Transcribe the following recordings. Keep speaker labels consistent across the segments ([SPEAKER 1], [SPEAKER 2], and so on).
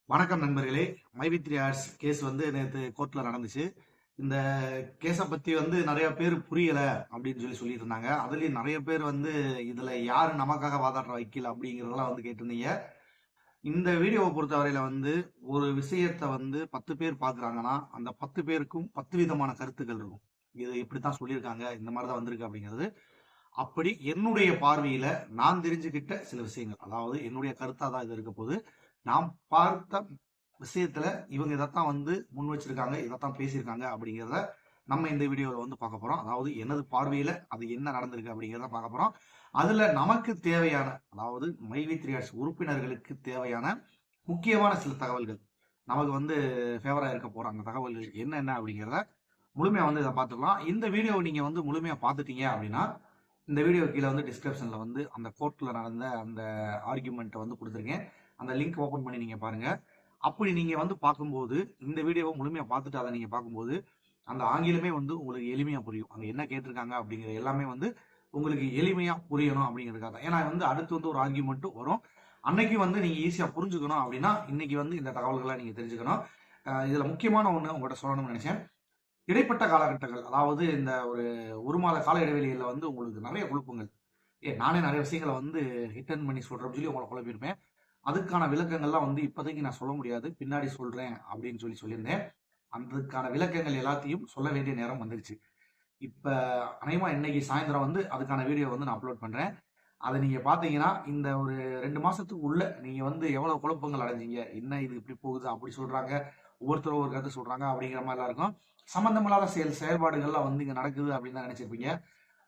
[SPEAKER 1] வணக்கம் நண்பர்களே. மைவி3 arts case நேற்று கோர்ட்ல நடந்துச்சு. இந்த கேஸை பத்தி நிறைய பேர் புரியல அப்படின்னு சொல்லிட்டு இருந்தாங்க. அதுலயும் நிறைய பேர் இதுல யாரு நமக்காக வாதாடுற வைக்கல அப்படிங்கறதெல்லாம் கேட்டிருந்தீங்க. இந்த வீடியோவை பொறுத்தவரையில ஒரு விஷயத்த 10 பேர் பாக்குறாங்கன்னா அந்த 10 பேருக்கும் 10 விதமான கருத்துக்கள் இருக்கும். இது இப்படித்தான் சொல்லியிருக்காங்க, இந்த மாதிரிதான் வந்திருக்கு அப்படிங்கிறது. அப்படி என்னுடைய பார்வையில நான் தெரிஞ்சுக்கிட்ட சில விஷயங்கள், அதாவது என்னுடைய கருத்தா தான் இது இருக்க போது. நாம் பார்த்த விஷயத்துல இவங்க இதைத்தான் முன் வச்சிருக்காங்க, இதைத்தான் பேசியிருக்காங்க அப்படிங்கிறத நம்ம இந்த வீடியோவில் பார்க்க போறோம். அதாவது எனது பார்வையில அது என்ன நடந்திருக்கு அப்படிங்கிறத பார்க்க போறோம். அதுல நமக்கு தேவையான, அதாவது மைவி3 ஆர்ட்ஸ் உறுப்பினர்களுக்கு தேவையான முக்கியமான சில தகவல்கள் நமக்கு ஃபேவரா இருக்க போற அந்த தகவல்கள் என்னென்ன அப்படிங்கிறத முழுமையா இதை பார்த்துக்கலாம். இந்த வீடியோவை நீங்க முழுமையா பார்த்துட்டீங்க அப்படின்னா இந்த வீடியோ கீழே டிஸ்கிரிப்ஷன்ல அந்த கோர்ட்ல நடந்த அந்த ஆர்குமெண்ட்டை கொடுத்துருக்கேன். அந்த லிங்க் ஓபன் பண்ணி நீங்க பாருங்க. அப்படி நீங்க பார்க்கும்போது இந்த வீடியோவை முழுமையா பார்த்துட்டு அதை நீங்க பார்க்கும்போது அந்த ஆங்கிலமே உங்களுக்கு எளிமையா புரியும். அங்க என்ன கேட்டிருக்காங்க அப்படிங்கிற எல்லாமே உங்களுக்கு எளிமையா புரியணும் அப்படிங்கிறதுக்காக. ஏன்னா அடுத்து ஒரு ஆர்குமெண்ட்டும் வரும். அன்னைக்கு நீங்க ஈஸியா புரிஞ்சுக்கணும் அப்படின்னா இன்னைக்கு இந்த தகவல்களை நீங்க தெரிஞ்சுக்கணும். இதுல முக்கியமான ஒண்ணு உங்கள்கிட்ட சொல்லணும்னு நினைச்சேன். இடைப்பட்ட காலகட்டங்கள், அதாவது இந்த ஒரு மாத கால இடைவெளியில உங்களுக்கு நிறைய குழப்பங்கள். நானே நிறைய விஷயங்களை ஹிட் பண்ணி சொல்றேன்னு சொல்லி உங்களை குழப்பியிருப்பேன். அதுக்கான விளக்கங்கள்லாம் இப்போதைக்கு நான் சொல்ல முடியாது, பின்னாடி சொல்றேன் அப்படின்னு சொல்லியிருந்தேன். அதுக்கான விளக்கங்கள் எல்லாத்தையும் சொல்ல வேண்டிய நேரம் வந்துருச்சு. இப்ப அநேகமா இன்னைக்கு சாயந்தரம் அதுக்கான வீடியோ நான் அப்லோட் பண்றேன். அதை நீங்க பாத்தீங்கன்னா இந்த ஒரு 2 மாசத்துக்கு உள்ள நீங்க எவ்வளவு குழப்பங்கள் அடைஞ்சீங்க, என்ன இது இப்படி போகுது அப்படி சொல்றாங்க, ஒவ்வொருத்தரும் ஒரு கருத்து சொல்றாங்க அப்படிங்கிற மாதிரி இருக்கும். சம்பந்தமில்லாத செயல்பாடுகள்லாம் இங்க நடக்குது அப்படின்னு தான் நினைச்சிருப்பீங்க.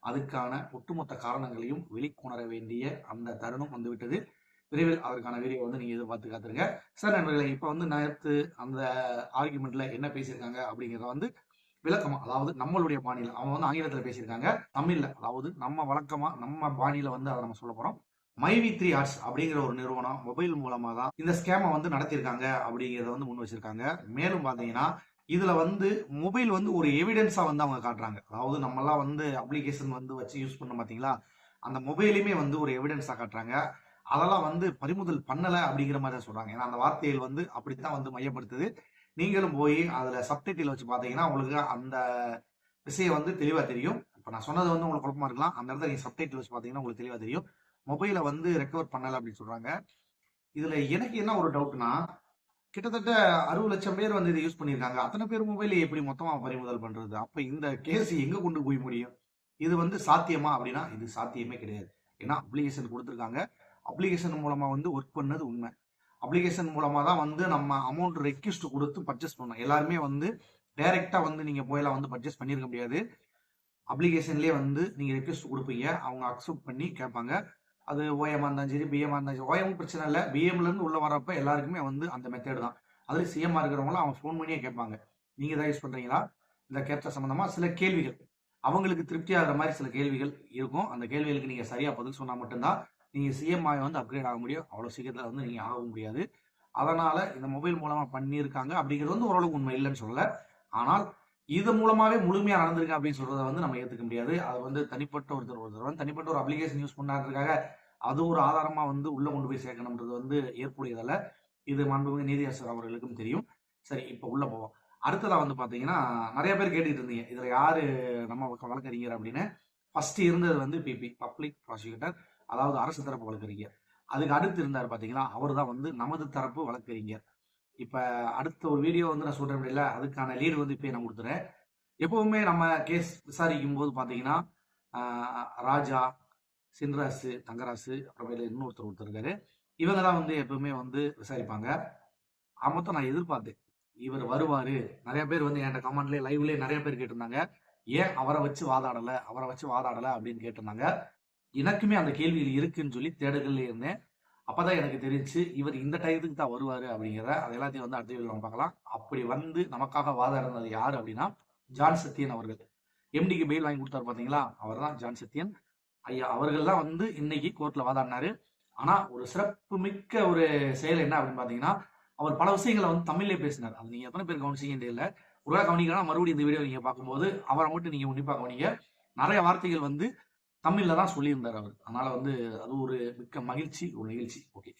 [SPEAKER 1] அதுக்கான ஒட்டுமொத்த காரணங்களையும் வெளிக்கொணர வேண்டிய அந்த தருணம் வந்துவிட்டது. விரைவில் அதற்கான வீடியோ நீங்க எதிர்பார்த்து காத்துருங்க. சார் நண்பர்களே, இப்ப நேரத்து அந்த ஆர்குமெண்ட்ல என்ன பேசியிருக்காங்க அப்படிங்கிறத விளக்கமா, அதாவது நம்மளுடைய பாணியில அவங்க ஆங்கிலத்துல பேசியிருக்காங்க, தமிழ்ல அதாவது நம்ம வழக்கமா நம்ம பாணியில அதை நம்ம சொல்ல போறோம். மைவி3 ஆர்ட்ஸ் அப்படிங்கிற ஒரு நிறுவனம் மொபைல் மூலமா தான் இந்த ஸ்கேமை நடத்தியிருக்காங்க அப்படிங்கிறத முன் வச்சிருக்காங்க. மேலும் பாத்தீங்கன்னா இதுல மொபைல் ஒரு எவிடன்ஸா அவங்க காட்டுறாங்க. அதாவது நம்ம எல்லாம் அப்ளிகேஷன் வச்சு யூஸ் பண்ண பாத்தீங்களா, அந்த மொபைலுமே ஒரு எவிடன்ஸா காட்டுறாங்க. அதெல்லாம் பறிமுதல் பண்ணல அப்படிங்கிற மாதிரி சொல்றாங்க. ஏன்னா அந்த வார்த்தைகள் அப்படித்தான் மையப்படுத்துது. நீங்களும் போய் அதுல சப்டைட்டில் வச்சு பாத்தீங்கன்னா உங்களுக்கு அந்த விஷயம் தெளிவா தெரியும். இப்ப நான் சொன்னது உங்களுக்கு குழப்பமா இருக்கலாம், அந்த இடத்துல நீங்க சப்டைட்டில் வச்சு பாத்தீங்கன்னா உங்களுக்கு தெளிவா தெரியும். மொபைலை ரெக்கவர் பண்ணல அப்படின்னு சொல்றாங்க. இதுல எனக்கு என்ன ஒரு டவுட்னா, கிட்டத்தட்ட 60 லட்சம் பேர் இதை யூஸ் பண்ணியிருக்காங்க. அத்தனை பேர் மொபைலை எப்படி மொத்தமா பறிமுதல் பண்றது? அப்ப இந்த கேஸ் எங்க கொண்டு போய் முடியும்? இது சாத்தியமா அப்படின்னா இது சாத்தியமே கிடையாது. ஏன்னா அப்ளிகேஷன் கொடுத்துருக்காங்க, அப்ளிகேஷன் மூலமா ஒர்க் பண்ணது உண்மை. அப்ளிகேஷன் மூலமா தான் நம்ம அமௌண்ட் ரெக்வெஸ்ட் கொடுத்து பர்ச்சேஸ் பண்ணோம். எல்லாருமே டைரக்டா நீங்க போயெல்லாம் பர்ச்சேஸ் பண்ணிருக்க முடியாது. அப்ளிகேஷன்லயே நீங்க ரெக்வெஸ்ட் கொடுப்பீங்க, அவங்க அக்செப்ட் பண்ணி கேட்பாங்க. அது ஓஎம் இருந்தாலும் சரி, பிஎம் இருந்தாலும் சரி. ஓஎம் பிரச்சனை இல்லை, பிஎம்ல இருந்து உள்ள வரப்ப எல்லாருக்குமே அந்த மெத்தேடு தான். அதுல சிஎம்ஆ இருக்கிறவங்களும் அவங்க ஃபோன் பண்ணியே கேட்பாங்க, நீங்க தான் யூஸ் பண்றீங்களா, இந்த கேப்சா சம்பந்தமா சில கேள்விகள், அவங்களுக்கு திருப்தி ஆகிற மாதிரி சில கேள்விகள் இருக்கும். அந்த கேள்விகளுக்கு நீங்க சரியா பதில் சொன்னா மட்டும்தான் நீங்க சிஎம்ஐ அப்கிரேட் ஆக முடியும். அவ்வளவு சீக்கிரத்துல நீங்க ஆக முடியாது. அதனால இந்த மொபைல் மூலமா பண்ணியிருக்காங்க அப்படிங்கிறது ஓரளவுக்கு உண்மை இல்லைன்னு சொல்லல. ஆனால் இது மூலமாவே முழுமையா நடந்திருக்கு அப்படின்னு சொல்றதை நம்ம ஏத்துக்க முடியாது. அது தனிப்பட்ட ஒருத்தர் தனிப்பட்ட ஒரு அப்ளிகேஷன் யூஸ் பண்ணாதுக்காக அது ஒரு ஆதாரமா உள்ள கொண்டு போய் சேர்க்கணும்ன்றது ஏற்புடையதல்ல. இது மாண்புமிகு நீதியரசர் அவர்களுக்கும் தெரியும். சரி, இப்ப உள்ள போவோம். அடுத்ததா பாத்தீங்கன்னா நிறைய பேர் கேட்டுட்டு இருந்தீங்க, இதுல யாரு நம்ம வழக்கறிஞர் அப்படின்னு. ஃபர்ஸ்ட் இருந்தது பிபி, பப்ளிக் ப்ராசிக்யூட்டர், அதாவது அரசு தரப்பு வழக்கறிஞர். அதுக்கு அடுத்து இருந்தார் பாத்தீங்கன்னா அவர் தான் நமது தரப்பு வழக்கறிஞர். இப்ப அடுத்த ஒரு வீடியோ நான் சொல்றேன் இல்ல, அதுக்கான லீடு இப்ப நான் கொடுத்துறேன். எப்பவுமே நம்ம கேஸ் விசாரிக்கும் போது பாத்தீங்கன்னா ராஜா, சின்ராசு, தங்கராசு, அப்புறமேல இன்னொருத்தர் இருக்காரு, இவங்க தான் எப்பவுமே விசாரிப்பாங்க. மொத்தம் நான் எதிர்பார்த்தேன் இவர் வருவாரு. நிறைய பேர் என்கிட்ட கமெண்ட்லயே லைவ்லயே நிறைய பேர் கேட்டிருந்தாங்க, ஏன் அவரை வச்சு வாதாடல அப்படின்னு கேட்டிருந்தாங்க. எனக்குமே அந்த கேள்வியில் இருக்குன்னு சொல்லி தேடுதல் இருந்தேன். அப்பதான் எனக்கு தெரிஞ்சு இவர் இந்த டயத்துக்கு தான் வருவாரு அப்படிங்கிற. அது எல்லாத்தையும் அடுத்த வீடியோல நம்ம பார்க்கலாம். அப்படி நமக்காக வாதாடினது யாரு அப்படின்னா ஜான் சத்தியன் அவர்கள். எம்டிக்கு பெயில் வாங்கி கொடுத்தாரு பாத்தீங்களா, அவர் தான் ஜான் சத்தியன் ஐயா. அவர்கள் தான் இன்னைக்கு கோர்ட்ல வாதாடினாரு. ஆனா ஒரு சிறப்பு மிக்க ஒரு செயல் என்ன அப்படின்னு பாத்தீங்கன்னா, அவர் பல விஷயங்களை தமிழ்லயே பேசினார். அது நீங்க எத்தனை பேர் கவனிச்சீங்கன்னு தெரியல. ஒருவேளை கவனிக்கலாம், மறுபடியும் இந்த வீடியோ நீங்க பார்க்கும்போது அவரை மட்டும் நீங்க உன்னிப்பா கவனிங்க. நிறைய வார்த்தைகள் தமிழ்ல தான் சொல்லியிருந்தார் அவர். அதனால அது ஒரு மிக்க மகிழ்ச்சி, ஒரு நிகழ்ச்சி. ஓகே,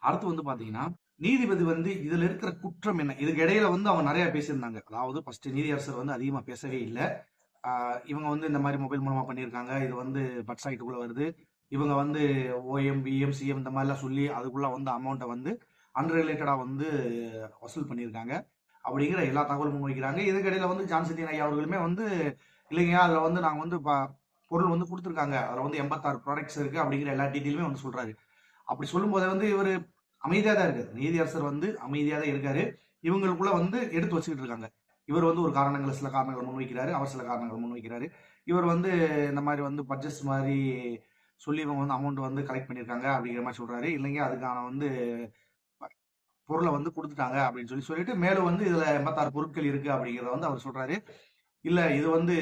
[SPEAKER 1] அடுத்து வந்து பாத்தீங்கன்னா நீதிபதி வந்து இதுல இருக்கிற குற்றம் என்ன, இதுக்கு இடையில வந்து அவங்க நிறைய பேசியிருந்தாங்க. அதாவது ஃபர்ஸ்ட் நீதியரசர் வந்து அதிகமா பேசவே இல்லை. இவங்க வந்து இந்த மாதிரி மொபைல் மூலமா பண்ணியிருக்காங்க, இது வந்து பட்சாய்ட்டுக்குள்ள வருது, இவங்க வந்து ஓஎம் பிஎம் சிஎம் இந்த மாதிரிலாம் சொல்லி அதுக்குள்ள வந்து அமௌண்ட்டை வந்து அன்ரிலேட்டடா வந்து வசூல் பண்ணியிருக்காங்க அப்படிங்கிற எல்லா தகவலும் முன்வைக்கிறாங்க. இதுக்கிடையில வந்து ஜான்செட்டின் ஐயா அவர்களுமே வந்து இல்லைங்க அதுல வந்து நாங்க வந்து பொருள் வந்து கொடுத்துருக்காங்க, அதுல வந்து 86 ப்ராடக்ட்ஸ் இருக்கு அப்படிங்கிற எல்லா டீட்டெயிலுமே வந்து சொல்றாரு. அப்படி சொல்லும் போதே வந்து இவர் அமைதியா தான் இருக்காரு, நீதியரசர் வந்து அமைதியா தான் இருக்காரு. இவங்களுக்குள்ள வந்து எடுத்து வச்சுக்கிட்டு இருக்காங்க. இவர் வந்து ஒரு காரணங்கள் சில காரணங்கள் முன்வைக்கிறாரு, அவர் சில காரணங்கள் முன்வைக்கிறாரு. இவர் வந்து இந்த மாதிரி வந்து பட்ஜெட்ஸ் மாதிரி சொல்லி இவங்க வந்து அமௌண்ட் வந்து கலெக்ட் பண்ணியிருக்காங்க அப்படிங்கிற மாதிரி சொல்றாரு. இல்லைங்க அதுக்கான வந்து பொருளை வந்து கொடுத்துட்டாங்க அப்படின்னு சொல்லிட்டு மேலும் வந்து இதுல 86 பொருட்கள் இருக்கு அப்படிங்கிறத வந்து அவர் சொல்றாரு. இல்ல இது வந்து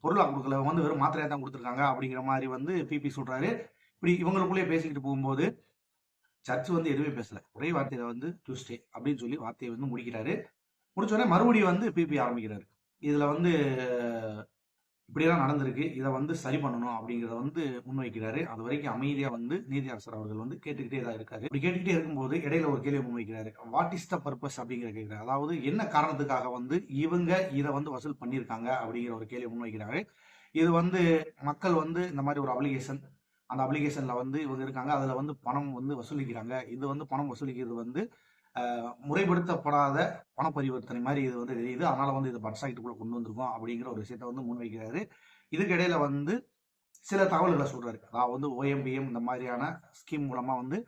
[SPEAKER 1] பொருளா கொடுக்கல, வந்து வெறும் மாத்திரையா தான் கொடுத்துருக்காங்க அப்படிங்கிற மாதிரி வந்து பிபி சொல்றாரு. இப்படி இவங்களுக்குள்ளேயே பேசிக்கிட்டு போகும்போது சர்ச் வந்து எதுவுமே பேசல, ஒரே வார்த்தையில வந்து டியூஸ்டே அப்படின்னு சொல்லி வார்த்தையை வந்து முடிக்கிறாரு. முடிச்சோடனே மறுபடியும் வந்து பிபி ஆரம்பிக்கிறாரு. இதுல வந்து இப்படியெல்லாம் நடந்திருக்கு, இதை வந்து சரி பண்ணணும் அப்படிங்கிறத வந்து முன்வைக்கிறாரு. அது வரைக்கும் அமைதியா வந்து நீதியரசர் அவர்கள் வந்து கேட்டுக்கிட்டே தான் இருக்காரு. இப்படி கேட்டுக்கிட்டே இருக்கும்போது இடையில ஒரு கேள்வி முன்வைக்கிறாரு, வாட் இஸ் த பர்பஸ் அப்படிங்கிற கேட்கிறாரு. அதாவது என்ன காரணத்துக்காக வந்து இவங்க இதை வந்து வசூல் பண்ணியிருக்காங்க அப்படிங்கிற ஒரு கேள்வி முன்வைக்கிறாரு. இது வந்து மக்கள் வந்து இந்த மாதிரி ஒரு அப்ளிகேஷன், அந்த அப்ளிகேஷன்ல வந்து இவங்க இருக்காங்க, அதுல வந்து பணம் வந்து வசூலிக்கிறாங்க, இது வந்து பணம் வசூலிக்கிறது வந்து முறைப்படுத்தப்படாத பண பரிவர்த்தனை மாதிரி இது வந்து தெரியுது, அதனால வந்து இது பட்சாய்ட்டுக்குள்ள கொண்டு வந்திருக்கோம் அப்படிங்கிற ஒரு விஷயத்த வந்து முன்வைக்கிறாரு. இதுக்கு இடையில வந்து சில தகவல்களை சொல்றாரு. அதாவது வந்து ஓஎம்பிஎம் இந்த மாதிரியான ஸ்கீம் மூலமா வந்து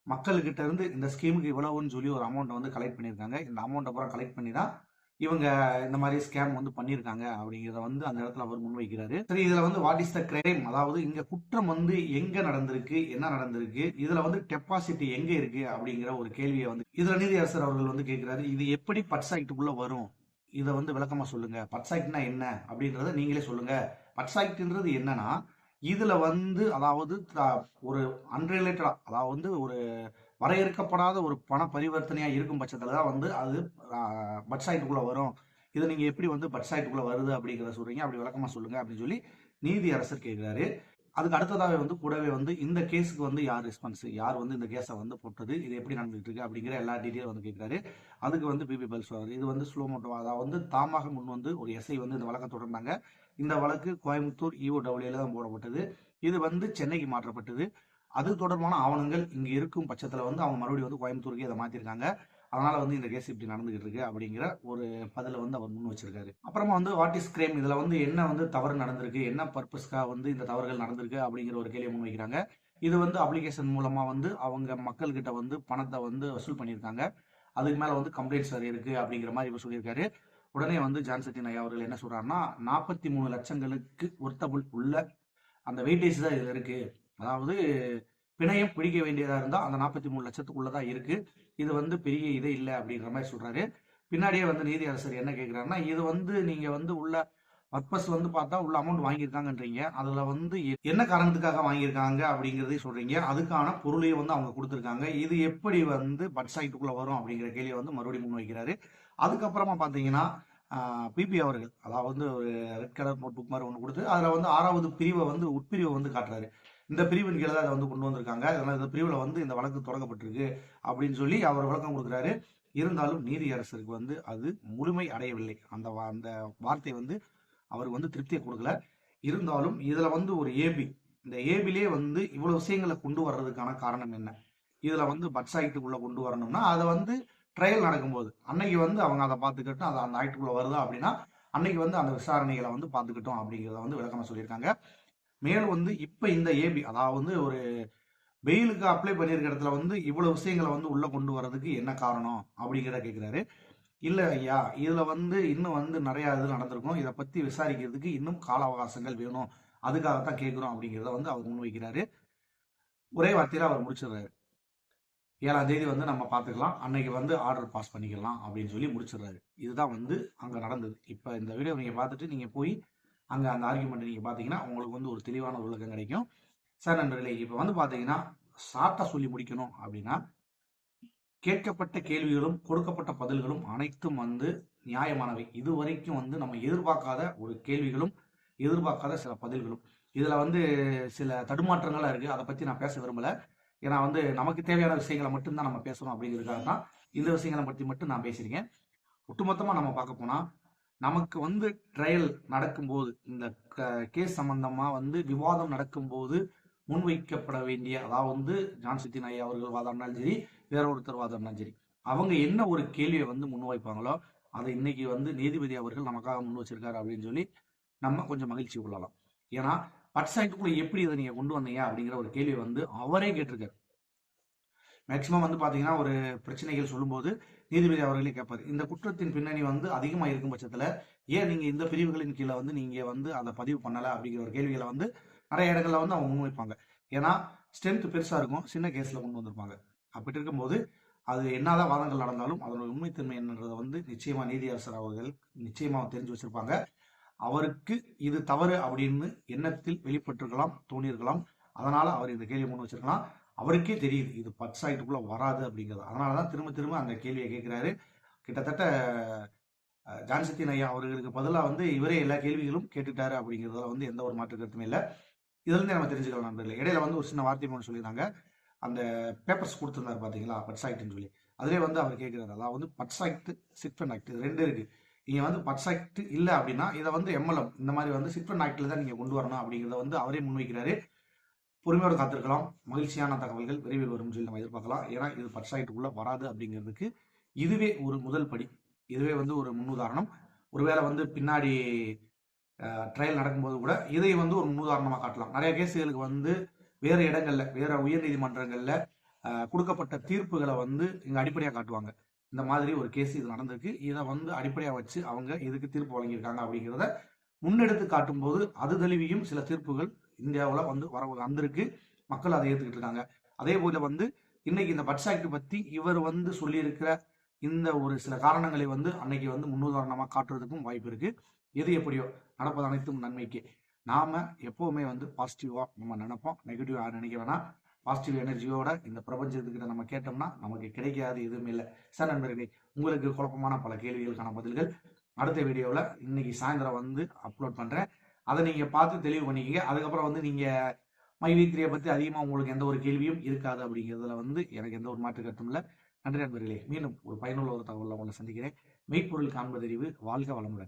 [SPEAKER 1] மக்கள்கிட்ட இருந்து இந்த ஸ்கீமுக்கு இவ்வளவுன்னு சொல்லி ஒரு அமௌண்ட் வந்து கலெக்ட் பண்ணியிருக்காங்க, இந்த அமௌண்ட் அப்புறம் கலெக்ட் பண்ணி தான் இவங்க இந்த மாதிரி ஸ்கேம் வந்து பண்ணியிருக்காங்க அப்படிங்கிறத வந்து அந்த இடத்துல அவர் முன்வைக்கிறாரு. சரி, இதுல வந்து வாட் இஸ் த கிரைம், அதாவது இங்க குற்றம் வந்து எங்க நடந்திருக்கு, என்ன நடந்திருக்கு, இதுல வந்து டெபாசிட் எங்க இருக்கு அப்படிங்கிற ஒரு கேள்வியை வந்து இதுல நீதியரசர் அவர்கள் வந்து கேட்கிறாரு. இது எப்படி பட்ஸ் ஆக்டுக்குள்ள வரும், இதை வந்து விளக்கமா சொல்லுங்க, பட்ஸ் ஆக்ட்னா என்ன அப்படின்றத நீங்களே சொல்லுங்க. பட்ஸ் ஆக்ட்ன்றது என்னன்னா இதுல வந்து அதாவது ஒரு அன்ரிலேட்டடா, அதாவது வந்து ஒரு வரையறுக்கப்படாத ஒரு பண பரிவர்த்தனையா இருக்கும் பட்சத்துல தான் வந்து அது பட்சாய்ட்டுக்குள்ள வரும். இதை நீங்க எப்படி வந்து பட்சாய்ட்டுக்குள்ள வருது அப்படிங்கிறத சொல்றீங்க, அப்படி விளக்கமா சொல்லுங்க அப்படின்னு சொல்லி நீதி அரசர் கேட்கிறாரு. அதுக்கு அடுத்ததாவே வந்து கூடவே வந்து இந்த கேஸுக்கு வந்து யார் ரெஸ்பான்ஸ், யார் வந்து இந்த கேஸை வந்து போட்டது, இது எப்படி நடந்துட்டு இருக்கு அப்படிங்கிற எல்லா டீட்டெயிலும் வந்து கேட்கிறாரு. அதுக்கு வந்து பிபி பல் சொல்றாரு, இது வந்து ஸ்லோ மோட்டோ, அதாவது வந்து தாமாக முன் வந்து ஒரு எஸ்ஐ வந்து இந்த வழக்கை தொடர்ந்தாங்க. இந்த வழக்கு கோயம்புத்தூர் EOW தான் போடப்பட்டது, இது வந்து சென்னைக்கு மாற்றப்பட்டது. அது தொடர்பான ஆவணங்கள் இங்க இருக்கும் பட்சத்துல வந்து அவங்க மறுபடியும் வந்து கோயம்புத்தூருக்கு இதை மாத்திருக்காங்க, அதனால வந்து இந்த கேஸ் இப்படி நடந்துகிட்டு இருக்கு அப்படிங்கிற ஒரு பதில வந்து அவர் முன் வச்சிருக்காரு. அப்புறமா வந்து வாட் இஸ் கிரைம், இதுல வந்து என்ன வந்து தவறு நடந்திருக்கு, என்ன பர்பஸ்க்காக வந்து இந்த தவறுகள் நடந்திருக்கு அப்படிங்கிற ஒரு கேள்வி முன் வைக்கிறாங்க. இது வந்து அப்ளிகேஷன் மூலமா வந்து அவங்க மக்கள் கிட்ட வந்து பணத்தை வந்து வசூல் பண்ணியிருக்காங்க, அதுக்கு மேல வந்து கம்ப்ளைண்ட்ஸ் வேறு இருக்கு அப்படிங்கிற மாதிரி இவர் சொல்லியிருக்காரு. உடனே வந்து ஜான்செட்டின் ஐயா அவர்கள் என்ன சொல்றாருன்னா 43 லட்சங்களுக்கு ஒர்த்தபுள் உள்ள அந்த வெயிட்டேஜ் தான் இதுல இருக்கு, அதாவது பிணையம் பிடிக்க வேண்டியதா இருந்தா அந்த 43 லட்சத்துக்குள்ளதான் இருக்கு, இது வந்து பெரிய இதே இல்லை அப்படிங்கிற மாதிரி சொல்றாரு. பின்னாடியே வந்து நீதியரசர் என்ன கேட்கிறாருன்னா இது வந்து நீங்க வந்து உள்ள பர்பஸ் வந்து பார்த்தா உள்ள அமௌண்ட் வாங்கியிருக்காங்கன்றீங்க, அதுல வந்து என்ன காரணத்துக்காக வாங்கியிருக்காங்க அப்படிங்கிறதையும் சொல்றீங்க, அதுக்கான பொருளையும் வந்து அவங்க கொடுத்துருக்காங்க, இது எப்படி வந்து பட்சாய்ட்டுக்குள்ள வரும் அப்படிங்கிற கேள்வியை வந்து மறுபடியும் முன் வைக்கிறாரு. அதுக்கப்புறமா பாத்தீங்கன்னா பிபி அவர்கள் அதாவது ஒரு ரெட் கலர் நோட் புக் மாதிரி ஒன்று கொடுத்து அதில் வந்து 6வது பிரிவை வந்து உட்பிரிவை வந்து காட்டுறாரு. இந்த பிரிவின் கீழே தான் அதை வந்து கொண்டு வந்திருக்காங்க, அதனால இந்த பிரிவில் வந்து இந்த வழக்கு தொடங்கப்பட்டிருக்கு அப்படின்னு சொல்லி அவர் விளக்கம் கொடுக்குறாரு. இருந்தாலும் நீதியரசருக்கு வந்து அது முழுமை அடையவில்லை, அந்த அந்த வார்த்தை வந்து அவருக்கு வந்து திருப்தியை கொடுக்கல. இருந்தாலும் இதுல வந்து ஒரு ஏபி, இந்த ஏபிலே வந்து இவ்வளவு விஷயங்களை கொண்டு வர்றதுக்கான காரணம் என்ன, இதுல வந்து பட்சாய்ட்டுக்குள்ள கொண்டு வரணும்னா அதை வந்து ட்ரையல் நடக்கும்போது அன்னைக்கு வந்து அவங்க அதை பார்த்துக்கிட்டோம், அது அந்த ஆக்டுக்குள்ள வருதா அப்படின்னா அன்னைக்கு வந்து அந்த விசாரணைகளை வந்து பார்த்துக்கிட்டோம் அப்படிங்கிறத வந்து விளக்கமா சொல்லியிருக்காங்க. மேலும் வந்து இப்ப இந்த ஏபி, அதாவது வந்து ஒரு பெயிலுக்கு அப்ளை பண்ணியிருக்க இடத்துல வந்து இவ்வளவு விஷயங்களை வந்து உள்ள கொண்டு வர்றதுக்கு என்ன காரணம் அப்படிங்கிறத கேட்கிறாரு. இல்ல ஐயா, இதுல வந்து இன்னும் வந்து நிறைய இது நடந்திருக்கும், இதை பத்தி விசாரிக்கிறதுக்கு இன்னும் கால அவகாசங்கள் வேணும், அதுக்காகத்தான் கேட்கிறோம் அப்படிங்கிறத வந்து அவர் முன்வைக்கிறாரு. ஒரே வார்த்தையில அவர் முடிச்சிடுறாரு, 7ஆம் தேதி வந்து நம்ம பார்த்துக்கலாம், அன்னைக்கு வந்து ஆர்டர் பாஸ் பண்ணிக்கலாம் அப்படின்னு சொல்லி முடிச்சிடுறாரு. இதுதான் வந்து அங்க நடந்தது. இப்ப இந்த வீடியோ நீங்க பார்த்துட்டு நீங்க போய் அங்க அந்த ஆர்குமெண்ட் நீங்க பாத்தீங்கன்னா உங்களுக்கு வந்து ஒரு தெளிவான ஒரு விளக்கம் கிடைக்கும். சார் நண்பர்களே, இப்ப வந்து பாத்தீங்கன்னா ஷார்ட்டா சொல்லி முடிக்கணும் அப்படின்னா கேட்கப்பட்ட கேள்விகளும் கொடுக்கப்பட்ட பதில்களும் அனைத்தும் வந்து நியாயமானவை. இதுவரைக்கும் வந்து நம்ம எதிர்பார்க்காத ஒரு கேள்விகளும் எதிர்பார்க்காத சில பதில்களும், இதுல வந்து சில தடுமாற்றங்களா இருக்கு, அதை பத்தி நான் பேச விரும்பல. ஏன்னா வந்து நமக்கு தேவையான விஷயங்களை மட்டும்தான் நம்ம பேசணும் அப்படிங்கிறதுக்காக தான் இந்த விஷயங்களை பற்றி மட்டும் நான் பேசுறீங்க. ஒட்டுமொத்தமா நம்ம பார்க்க போனா நமக்கு வந்து ட்ரையல் நடக்கும்போது இந்த கேஸ் சம்பந்தமா வந்து விவாதம் நடக்கும்போது முன்வைக்கப்பட வேண்டிய, அதாவது வந்து ஜான்சித்தின் ஐயா அவர்கள் வாதம்னாலும் சரி, வேற ஒருத்தர் வாதம்னாலும் சரி, அவங்க என்ன ஒரு கேள்வியை வந்து முன்வைப்பாங்களோ அதை இன்னைக்கு வந்து நீதிபதி அவர்கள் நமக்காக முன் வச்சிருக்காரு அப்படின்னு சொல்லி நம்ம கொஞ்சம் மகிழ்ச்சி கொள்ளலாம். ஏன்னா பட்சாய்க்குள்ள எப்படி இதை நீங்க கொண்டு வந்தீங்க அப்படிங்கிற ஒரு கேள்வி வந்து அவரே கேட்டிருக்காரு. மேக்சிமம் வந்து பாத்தீங்கன்னா ஒரு பிரச்சனைகள் சொல்லும்போது நீதிபதி அவர்களே கேட்பாரு, இந்த குற்றத்தின் பின்னணி வந்து அதிகமா இருக்கும் பட்சத்துல ஏன் நீங்க இந்த பிரிவுகளின் கீழே வந்து நீங்க வந்து அதை பதிவு பண்ணல அப்படிங்கிற ஒரு கேள்விகளை வந்து நிறைய இடங்கள்ல வந்து அவங்க முன்வைப்பாங்க. ஏன்னா ஸ்ட்ரென்த் பெருசா இருக்கும், சின்ன கேஸ்ல கொண்டு வந்திருப்பாங்க. அப்படி இருக்கும்போது அது என்னதான் வாதங்கள் நடந்தாலும் அதனோட உண்மைத்தன்மை என்னன்றதை வந்து நிச்சயமா நீதியரசர் அவர்கள் நிச்சயமா தெரிஞ்சு வச்சிருப்பாங்க. அவருக்கு இது தவறு அப்படின்னு எண்ணத்தில் வெளிப்பட்டிருக்கலாம், தோணியிருக்கலாம். அதனால அவர் இந்த கேள்வியை முன் வச்சிருக்கலாம். அவருக்கே தெரியுது இது பட்சாய்ட்டுக்குள்ள வராது அப்படிங்கிறது. அதனாலதான் திரும்ப திரும்ப அந்த கேள்வியை கேட்கிறாரு. கிட்டத்தட்ட ஜான்சத்தின் ஐயா அவர்களுக்கு பதிலாக வந்து இவரே எல்லா கேள்விகளும் கேட்டுட்டாரு அப்படிங்கிறதுல வந்து எந்த ஒரு மாற்று கருத்துமே இல்லை. இதுல இருந்து நம்ம தெரிஞ்சுக்கலாம் நண்பர்களே. இடையில வந்து ஒரு சின்ன வார்த்தை ஒன்று சொல்லியிருந்தாங்க. அந்த பேப்பர்ஸ் கொடுத்துருந்தாரு பாத்தீங்களா, பட்சாய்ட்னு சொல்லி. அதுலேயே வந்து அவர் கேட்கிறாரு, அதாவது வந்து பட்சாய்ட், சிட்ஃபண்ட் ஆக்ட் இது ரெண்டு இருக்கு. நீங்க வந்து பட்சாய்ட் இல்லை அப்படின்னா இதை வந்து எம்எல்எம் இந்த மாதிரி வந்து சிட்ஃபண்ட் ஆக்ட்ல தான் நீங்க கொண்டு வரணும் அப்படிங்கிறத வந்து அவரே முன்வைக்கிறாரு. பொறுமையோடு காத்திருக்கலாம். மகிழ்ச்சியான தகவல்கள் விரைவில் வரும் சொல்லி நம்ம எதிர்பார்க்கலாம். ஏன்னா இது பட்சாய்ட்டுக்குள்ள வராது அப்படிங்கிறதுக்கு இதுவே ஒரு முதல் படி. இதுவே வந்து ஒரு முன்னுதாரணம். ஒருவேளை வந்து பின்னாடி ட்ரையல் நடக்கும்போது கூட இதை வந்து ஒரு முன்னுதாரணமாக காட்டலாம். நிறைய கேஸுகளுக்கு வந்து வேறு இடங்கள்ல, வேற உயர் நீதிமன்றங்கள்ல கொடுக்கப்பட்ட தீர்ப்புகளை வந்து இங்க அடிப்படையாக காட்டுவாங்க. இந்த மாதிரி ஒரு கேஸ் இது நடந்திருக்கு, இதை வந்து அடிப்படையாக வச்சு அவங்க இதுக்கு தீர்ப்பு வழங்கியிருக்காங்க அப்படிங்கிறத முன்னெடுத்து காட்டும் போது அது தழுவியும் சில தீர்ப்புகள் இந்தியாவில் வந்து வந்திருக்கு. மக்கள் அதை ஏற்றுக்கிட்டு இருக்காங்க. அதே போல வந்து இன்னைக்கு இந்த பட்சாக்ட் பத்தி இவர் வந்து சொல்லியிருக்கிற இந்த ஒரு சில காரணங்களை வந்து அன்னைக்கு வந்து முன்னுதாரணமாக காட்டுறதுக்கும் வாய்ப்பு இருக்கு. எது எப்படியோ நடப்பது அனைத்தும் நன்மைக்கு. நாம எப்பவுமே வந்து பாசிட்டிவா நம்ம நினைப்போம், நெகட்டிவா நினைக்க வேணாம். பாசிட்டிவ் எனர்ஜியோட இந்த பிரபஞ்சத்துக்கிட்ட நம்ம கேட்டோம்னா நமக்கு கிடைக்காது எதுவுமே இல்லை. சார் நண்பர்களே, உங்களுக்கு குழப்பமான பல கேள்விகளுக்கான பதில்கள் அடுத்த வீடியோவில் இன்னைக்கு சாயந்தரம் வந்து அப்லோட் பண்றேன். அதை நீங்க பார்த்து தெளிவு பண்ணிக்கங்க. அதுக்கப்புறம் வந்து நீங்க மைவி3 பத்தி அதிகமா உங்களுக்கு எந்த ஒரு கேள்வியும் இருக்காது அப்படிங்கிறதுல வந்து எனக்கு எந்த ஒரு மாற்று கருத்தும் இல்லை. நன்றி நண்பர்களே. மீண்டும் ஒரு பயனுள்ள ஒரு தகவலில் உங்களை சந்திக்கிறேன். மெய்ப்பொருள் காண்பதறிவு. வாழ்க வளமுடன்.